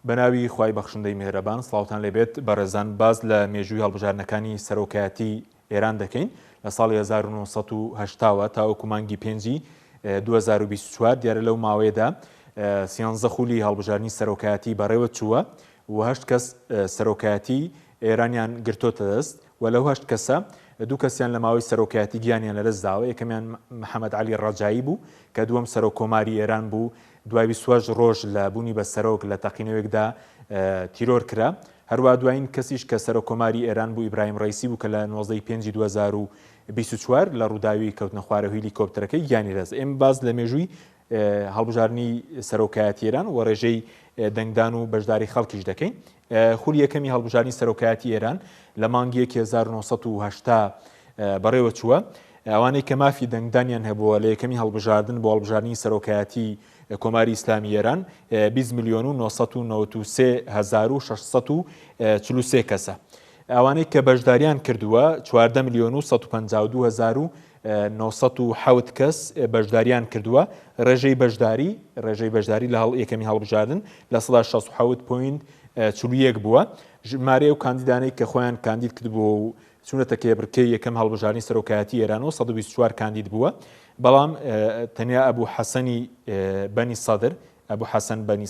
بەناوی خوای بەخشندەی میهرەبان سڵاوتان لێبێت بەڕێزان باز لە مێژووی هەڵبژارنەکانی سەرۆکایەتی ئێران دەکەین لە ساڵی 1970 تا وەکو مانگی پێنجی 2024 دیارە لەو ماوەیەدا 13 خولی هەڵبژارنی سەرۆکایەتی بەڕێوە چووە و 8 کەس سەرۆکایەتی ئێرانیان گرتۆتە دەست و لەو 8 کەسە دوو کەسیان لە ماوەی سەرۆکایەتی گیانیان لەدەست داوە. یەکەمیان محەممەد علی ڕەجایی بوو کە دووەم سەرۆکۆماری ئێران بوو، دوای 28 ڕۆژ لە بوونی بە سەرۆک لە تەقینەوەیەکدا تیرۆر کرا. هەروە دوایین کەسیش کە سەرۆکۆماری ئێران بوو ئیبراهیم ڕەیسی بوو کە لە 19 پێنجی 2024 لە ڕووداوی کەوتنە خوارە هێلیکۆپتەرەکەی گیانی لەدەست. ئێمە باز لە مێژووی هەڵبژارنی سەرۆکایەتی ئێران و ڕێژەی دەنگدان و بەشداری خەڵکیش دەکەین. خولی یەکەمی هەڵبژارنی سەرۆکایەتی ئێران لە مانگی 1970 بەڕێوە چووە. ئەوانەی کە مافی دەنگدانیان هەبووە لە یەکەمی هەڵبژاردن بۆ هەڵبژارنی سەرۆکایەتی کۆماری ئیسلامی ئێران 20,993,643 کەسە. ئەوانەی کە بەشداریان کردووە 14,152,907 کەس بەشداریان کردووە. ڕێژەی بەشداری لە یەکەمی هەڵبژاردن لە 60.41 بووە. ژمارە و کاندیدانەی کە خۆیان کاندید کردبووە و چونەتە کێبڕکەی یەکەم هەڵبژارنی سەرۆکایەتی ئێرانەوە 124 کاندید بووە. بەڵام تەنیا ئەبوو حەسەنی بەنی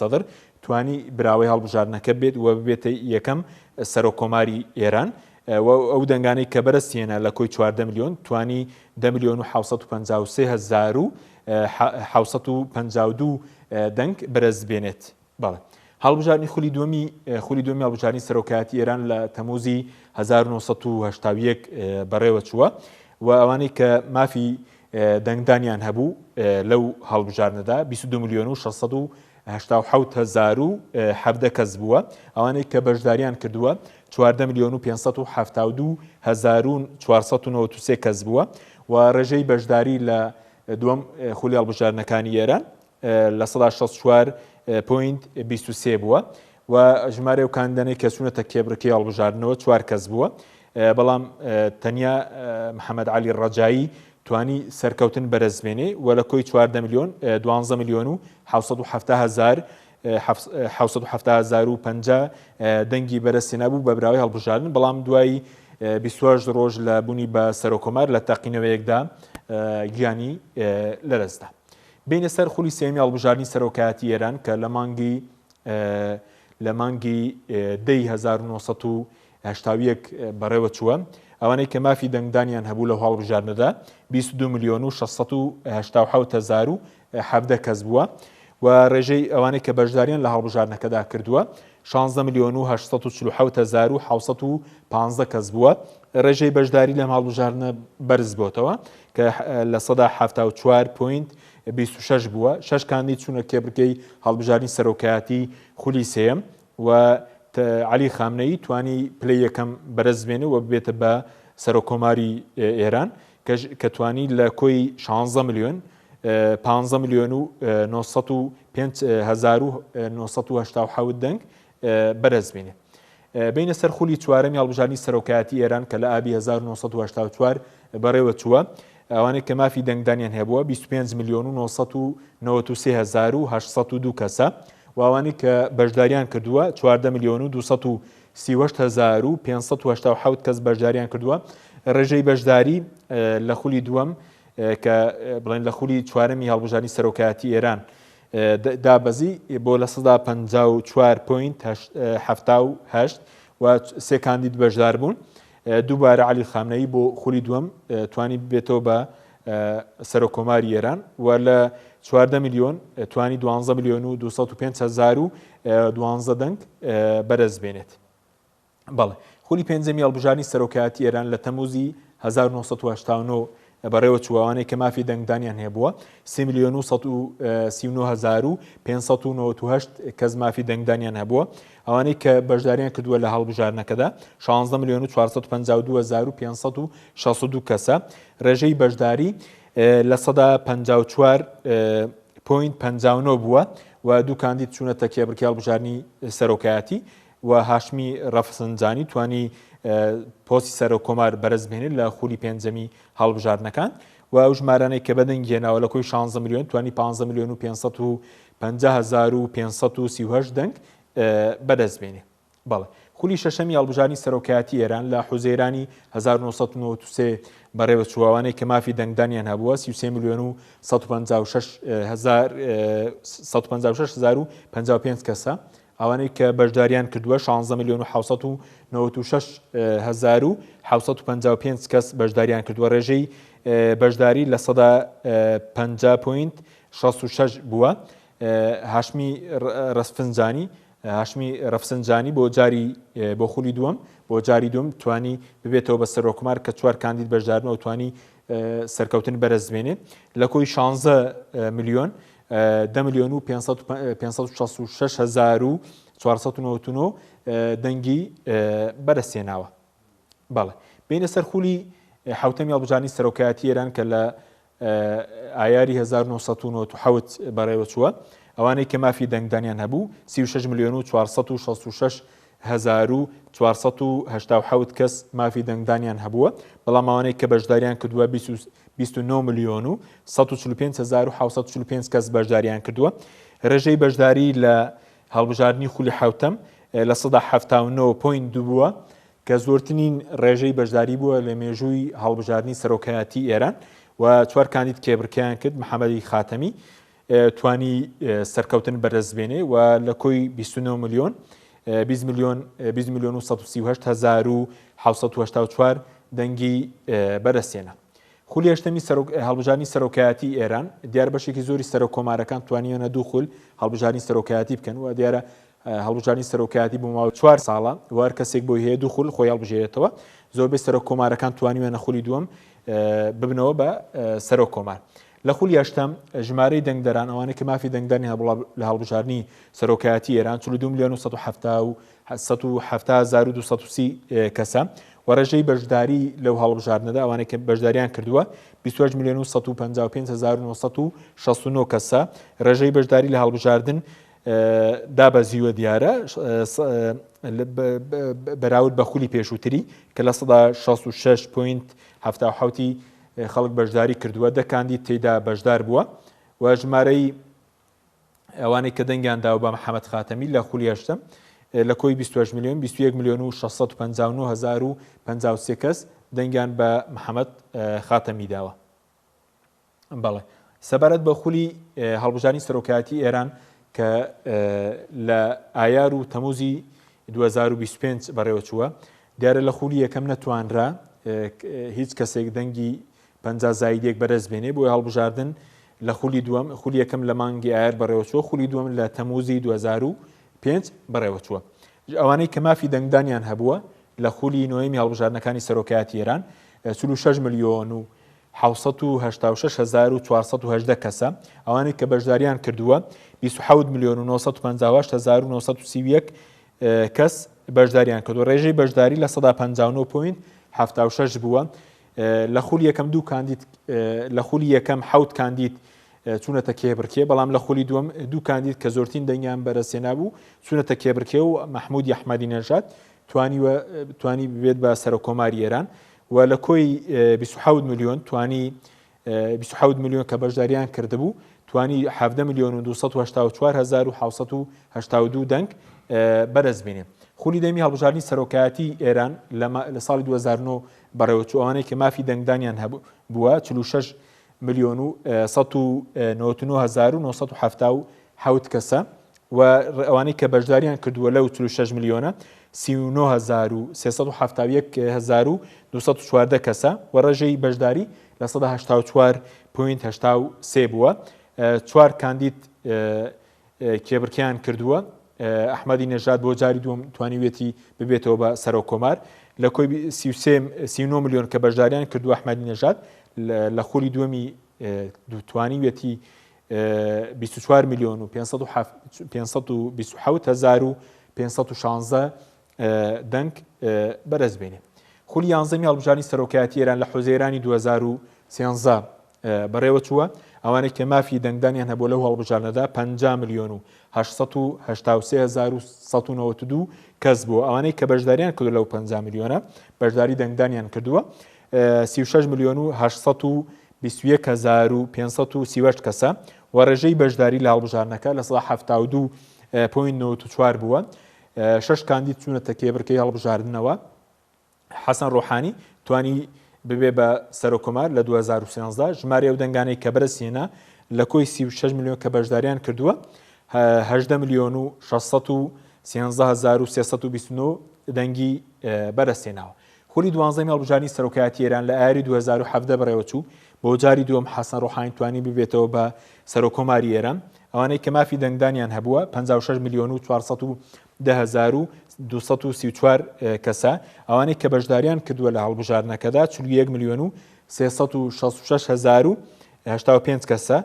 سەدر توانی براوەی هەڵبژارنەکە بێت و ببێتە یەکەم سەرۆکۆماری ئێران. ئەو دەنگانەی کە بەرزتیێنە لە کۆی 14 میلیۆن توانی 10,753,752 دەنگ بەرز بێنێت. بەڵێ هەڵبژارنی خولی دومی هەڵبژارنی سەرۆکایەتی ئێران لە تەموزی 1970 بەڕێوە چووە و ئەوانەی کە مافی دەنگدانیان هەبوو لەو هەڵبژارنەدا 22,687,017 کەس بووە. ئەوانەی کە بەشداریان کردووە 14,574,493 کەس بووە و ڕێژەی بەشداری لە دووەم خولی هەڵبژارنەکانی ئێران لە 64.23 بووە و ژمارە و کاندیدانەی کە چوونەتە کێبڕکەی هەڵبژاردنەوە 4 کەس بووە. بەڵام تەنیا محەممەد علی ڕەجایی توانی سەرکەوتن بەرزبێنێ و لە کۆی 12 میلیۆن 12,750,050 دەنگی بەرزهێنا بوو بە براوی هەڵبژاردن. بەڵام دوای 28 ڕۆژ لە بوونی بە سەرۆکۆمار لە تەقینەوەیەکدا گیانی لەدەستدا. بینە سەر خولی سێمی هەڵبژارنی سەرۆکایەتی ئێران کە لە مانگی 1970 بەڕێوە چووە. ئەوانەی کە مافی دەنگدانیان هەبوو لە هەڵبژاردنەدا 22,687,017 کەس بووە و ڕێژەی ئەوانەی کە بەشداریان لە هەڵبژاردنەکەدا کردووە 16,844,715 کەس بووە. ڕێژەی بەشداری لەم هەڵبژاردنە بەرز بۆتەوە کە لە 74.26 بووە. 6 کاندید چوونە کێبڕکەی هەڵبژارنی سەرۆکایەتی خولی سێم و علی خامنەیی توانی پلەی یەکەم بەرز بێنێ و ببێتە بە سەرۆکۆماری ئێران کە توانی لە کۆی 16 میلیۆن 15,905,987 دەنگ بەرز بێنێ. بینە سەر خولی چوارەمی هەڵبژارنی سەرۆکایەتی ئێران کە لە ئابی 1984 بەڕێوە چووە. ئەوانەی کە مافی دەنگدانیان هەبووە 25,993,802 کەسە و ئەوانەی کە بەشداریان کردووە 14,238,587 کەس بەشداریان کردووە. ڕێژەی بەشداری لە خولی دووەم کە بڵێن لە خولی چوارەمی هەڵبژارنی سەرۆکایەتی ئێران دابەزی بۆ لە 54.78 و 3 کاندید بەشدار بوون. دووبارە علی خامنەیی بۆ خولی دووەم توانی بێتەوە بە سەرۆکۆماری ئێران و لە 14 میلیۆن توانی 12,205,012 دەنگ بەرز بێنێت. بەڵێ خولی پێنجەمی هەڵبژارنی سەرۆکایەتی ئێران لە تەموزی 1989 بەڕێوە چووەوانەی کە مافی دەنگدانیان هەبووە 3,139,598 کەس مافی دەنگدانیان هەبووە. ئەوانەی کە بەشداریان کردووە لە هەڵبژاردنەکەدا 16,452,562 کەسە. ڕێژەی بەشداری لە 54.59 بووە و دوو کاندید چوونەتە کێبڕکەی هەڵبژارنی سەرۆکایەتی و هاشمی ڕەفسنجانی توانی پۆستی سەرۆکۆمار بەرز بێنێت لە خولی پێنجەمی هەڵبژاردنەکان و ئەو ژمارانەی کە بەدەنگێناوە لە کۆی 16 میلیۆن توانی 15,550,538 دەنگ بەدەستبێنێ. بەڵێ خولی شەشەمی هەڵبژارنی سەرۆکایەتی ئێران لە حوزەیرانی 1993 بەڕێوە چووانەی کە مافی دەنگدانیان هەبووە 33 میلیۆن و 156,055 کەسە، ئەوانەی کە بەشداریان کردووە 16 میلیۆن و 796,755 کەس بەشداریان کردووە. ڕێژەی بەشداری لە 50.66 بووە. هاشمی ڕەفسنجانی بۆ خولی دووەم بۆ جاری دوم توانی ببێتەوە بە سەرۆکمار کە 4 کاندید بەشداربوون و توانی سەرکەوتن بەرزبێنێت لە کۆی 16 میلیۆن 10 میلیۆن و 566,499 دەنگی بەرزهێناوە. بەڵێ بینە سەر خولی حوتەمی هەڵبژارنی سەرۆکایەتی ئێران کە لە ئایاری 1997 بەڕێوە چووە، ئەوانەی کە مافی دەنگدانیان هەبوو 36 میلیۆن و 466,487 کەس مافی دەنگدانیان هەبووە، بەڵام ئەوانەی کە بەشداریان کردووە 29 میلیۆن و 145,745 کەس بەشداریان کردووە. ڕێژەی بەشداری لە هەڵبژاردننی خولی حوتەم لە 1970.2 بووە کە زۆرترین ڕێژەی بەشداری بووە لە مێژووی هەڵبژاردننی سەرۆکایەتی ئێران و 4 کاندید کێبرکیان کرد. محەممەدی خاتەمی توانی سەرکەوتن بەرزبێنێ و لە کۆی 29 میلیۆن 20 میلیۆن و 130,784 دەنگی بەرزهێنا. خولی هەشتەمی هەڵبژاردننی سەرۆکایەتی ئێران دیار بەشێکی زۆری سەرۆکۆمارەکان توانیوە دوو خول هەڵبژاردننی سەرۆکایەتی بکەن و دیارە هەڵبژاردننی سەرۆکایەتی بۆ ماوەی 4 ساڵە وار کەسێک بۆی هەیە دوو خول خۆی هەڵبژێرێتەوە. زۆربەی سەرۆکۆمارەکان توانیوە خولی دووەم ببنەوە بە سەرۆکۆمار. لە خولی هەشتەم ژمارەی دەنگدەران ئەوانەی کە مافی دەنگدانی لە هەڵبژاردننی سەرۆکایەتی ئێران 42 میلیۆن و 170,230 کەسە و ڕێژەی بەشداری لەو هەڵبژاردنەدا ئەوانەی کە بەشداریان کردووە 28 میلیۆن و 155,969 کەسە. ڕێژەی بەشداری لە هەڵبژاردن دابەزیوە دیارە بەراورد بە خولی پێشووتری کە لە 66.77 خەڵک بەشداری کردووە، 10 کاندید تێیدا بەشدار بووە و ژمارەی ئەوانەی کە دەنگیان داوە بە محەممەد خاتەمی لە خولی هەشتەم لە کۆی 28 میلیۆن 21 میلیۆن و 659,053 کەس دەنگیان بە محەممەد خاتەمی داوە. بەڵێ سەبارەت بە خولی هەڵبژاردننی سەرۆکایەتی ئێران کە لە ئایار و تەموزی 2025 بەڕێوە چووە، دیارە لە خولی یەکەم نەتوانرا هیچ کەسێک دەنگی 50 زایدێک بەرزبێنێ بۆی هەڵبژاردن لە خولی دووەم. خولی یەکەم لە مانگی ئایر بەڕێوە چووە، خولی دووەم لە تەموزی 2005 بەڕێوە چووە. ئەوانەی کە مافی دەنگدانیان هەبووە لە خولی نوێمی هەڵبژاردنەکانی سەرۆکایەتی ئێران 36 میلیۆن و 786,418 کەسە، ئەوانەی کە بەشداریان کردووە 27 میلیۆن و 958,931 کەس بەشداریان کردووە. ڕێژەی بەشداری لە 159.76 بووە. لە خولی یەکەم لە خولی یەکەم 7 کاندید چوونەتە کێبرکێ، بەڵام لە خولی دووەم 2 کاندید کە زۆرترین دەنگیان بەرزهێنا بوو چوونەتە کێبرکێ و مەحموودی ئەحمەدی نەژاد توانی ببێت بە سەرۆکۆماری ئێران و لە کۆی 27 میلیۆن کە بەشداریان کردبوو توانی 17 میلیۆن و 284,782 دەنگ بەرزبێنێ. خولی دەمی هەڵبژاردننی سەرۆکایەتی ئێران لە ساڵی 2009 بەڕێوە چوو، ئەوانەی کە مافی دەنگدانیان بووە 46 میلیۆن و 199,977 کەسە و ئەوانەی کە بەشداریان کردووە لەو 46 میلیۆنە 39,371,214 کەسە و ڕێژەی بەشداری لە 184.83 بووە. 4 کاندید کێبرکیان کردووە. ئەحمەدی نەژاد بۆ جاری دووەم توانیوێتی ببێتەوە بە سەرۆکۆمار لە کۆی 39 میلیۆن کە بەشداریان کردووە. ئەحمەدی نەژاد لە خولی دووەمی توانیوێتی 24 میلیۆن و 527,516 دەنگ بەرزبێنێ. خولی 11می هەڵبژاردننی سەرۆکایەتی ئێران لە حوزەیرانی 2013 بەڕێوە چووە، ئەوانەی کە مافی دەنگدانیان هەبوو لەو هەڵبژاردنەدا 50 میلیۆن و 883,192 کەس بووە. ئەوانەی کە بەشداریان کردو لەو 50 میلیۆنە بەشداری دەنگدانیان کردووە 36 میلیۆن و 821,538 کەسە و ڕێژەی بەشداری لە هەڵبژاردنەکە لە 72 .94 بووە. 6 کاندید چوونەتە کێبڕکەی هەڵبژاردنەوە. حەسەن ڕۆحانی توانی ببێ بە سەرۆکۆمار لە 2013 ژمارە ئەو دەنگانەی کە بەرزهێنا لە کۆی 36 میلیۆن کە بەشداریان کردووە 18 میلیۆن و 613,329 دەنگی بەرزهێناوە. خولی 12 هەڵبژاردننی سەرۆکایەتی ئێران لە ئایاری 2017 بەڕێوەچوو بۆ جاری دووەم حەسەن ڕۆحانی توانی ببێتەوە بە سەرۆکۆماری ئێران. ئەوانەی کە مافی دەنگدانیان هەبووە 56 میلیۆن و 410,234 کەسە. ئەوانەی کە بەشداریان کردووە لە هەڵبژاردنەکەدا 41 میلیۆن و 366,085 کەسە.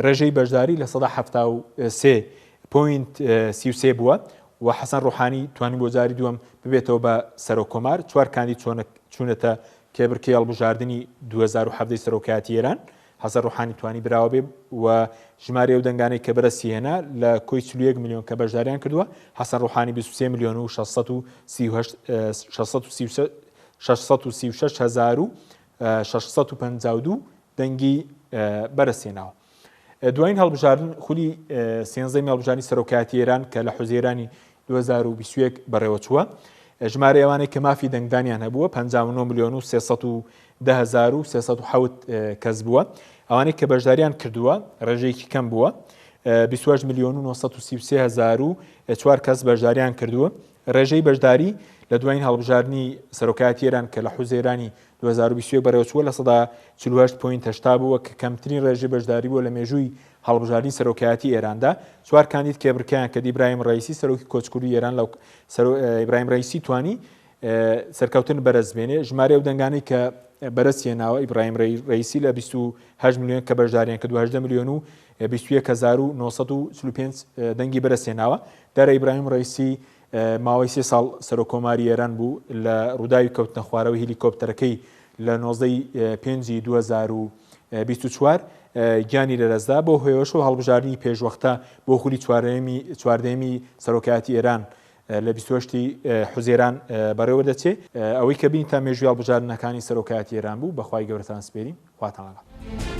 ڕێژەی بەشداری لە 173.33 بووە و حەسەن ڕۆحانی توانی بۆ جاری دووەم ببێتەوە بە سەرۆکۆمار. 4 کاندید چوونەتە کێبڕکەی هەڵبژاردننی 2017 سەرۆکایەتی ئێران. حەسەن ڕۆحانی توانی براوە بێ و ژمارە ئەو دەنگانەی کە بەرزی هێنا لە کۆی 41 میلیۆن کە بەشداریان کردووە. حەسەن ڕۆحانی 23 میلیۆن و 636,652 دەنگی بەرزهێناوە. دوایین هەڵبژاردن خولی 13 هەڵبژاردننی سەرۆکایەتی ئێران کە لە حوزێرانی 2021 بەڕێوەچووە. ژمارە ئەوانەی کە مافی دەنگدانیان هەبووە 59 میلیۆن و 310,307 کەس بووە. ئەوانەی کە بەشداریان کردووە ڕێژەیەکی کەم بووە 28 میلیۆن و 933,004 کەس بەشداریان کردووە. ڕێژەی بەشداری لە دوایین هەڵبژاردننی سەرۆکایەتی ئێران کە لە حوزێرانی 2021 بەڕێوەچووە لە 48.8 بووە کە کەمترین ڕێژەی بەشداری بووە لە مێژووی هەڵبژاردننی سەرۆکایەتی ئێراندا. 4 کاندید کێبڕکەیان کە ئیبراهیم ڕەیسی سەرۆکی کۆچکوردی ئێران لە ئیبراهیم ڕەیسی توانی سەرکەوتن بەرزبێنێ. ژمارە ئەو دەنگانەی کە بەرزهێناوە ئیبراهیم ڕەیسی لە 28 میلیۆن کە بەشداریان کە 18 میلیۆن و 21,945 دەنگی بەرزهێناوە. دارە ئیبراهیم ڕەیسی ماوەی 3 ساڵ سەرۆکۆماری ئێران بوو لە ڕووداوی کەوتنە خوارەوەی هێلیکۆپتەرەکەی لە 19/5/2024 گیانی لەدەستدا. بۆ هۆیەوەشەوە هەڵبژاردننی پێشوەختە بۆ خولی چواردەمی سەرۆکایەتی ئێران لە 28 حوزێران بەڕێوە دەچێت. ئەوەی کە بین تا مێژووی هەڵبژاردنەکانی سەرۆکایەتی ئێران بوو بەخوای گەورەتان سپێرین. خواتان لەگەڵ.